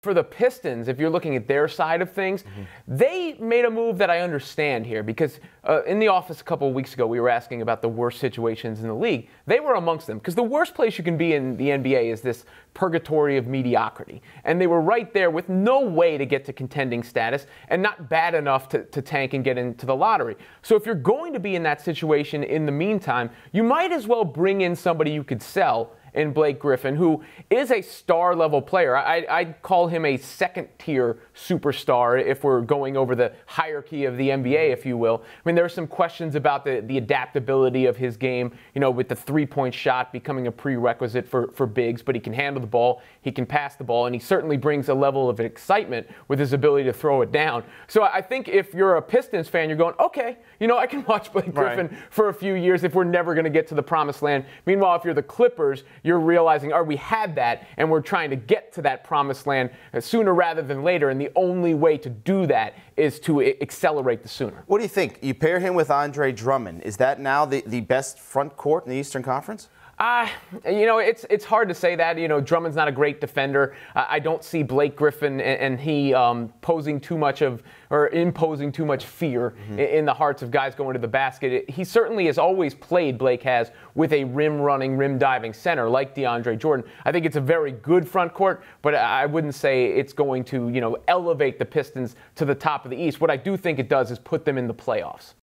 For the Pistons, if you're looking at their side of things, they made a move that I understand here because in the office a couple of weeks ago, we were asking about the worst situations in the league. They were amongst them because the worst place you can be in the NBA is this purgatory of mediocrity. And they were right there with no way to get to contending status and not bad enough to tank and get into the lottery. So if you're going to be in that situation in the meantime, you might as well bring in somebody you could sell in Blake Griffin, who is a star-level player. I'd call him a second-tier superstar if we're going over the hierarchy of the NBA, if you will. I mean, there are some questions about the adaptability of his game, with the three-point shot becoming a prerequisite for bigs, but he can handle the ball, he can pass the ball, and he certainly brings a level of excitement with his ability to throw it down. So I think if you're a Pistons fan, you're going, okay, I can watch Blake Griffin for a few years if we're never going to get to the promised land. Meanwhile, if you're the Clippers, you're realizing, we had that, and we're trying to get to that promised land sooner rather than later, and the only way to do that is to accelerate the sooner. What do you think? You pair him with Andre Drummond. Is that now the best front court in the Eastern Conference? It's hard to say that. Drummond's not a great defender. I don't see Blake Griffin and he imposing too much fear in the hearts of guys going to the basket. He certainly has always played, Blake has, with a rim-running, rim-diving center like DeAndre Jordan. I think it's a very good front court, but I wouldn't say it's going to, elevate the Pistons to the top of the East. What I do think it does is put them in the playoffs.